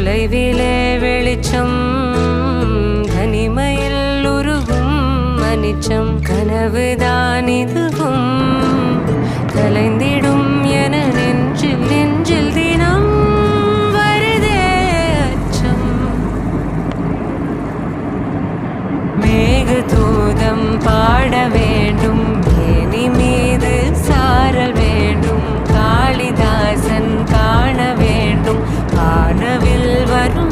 தொலைவிலே வெளிச்சம் தனிமையில் உருகும் அனிச்சம் கனவுதான் இதுவும் கலைந்திடும் என நெஞ்சில் நெஞ்சில் தினம் வருதே அச்சம். மேகதூதம் பாட வேண்டும் ஏனி மீது சாரல் வேண்டும் காளிதாசன் காண வேண்டும் வானவில் வரும்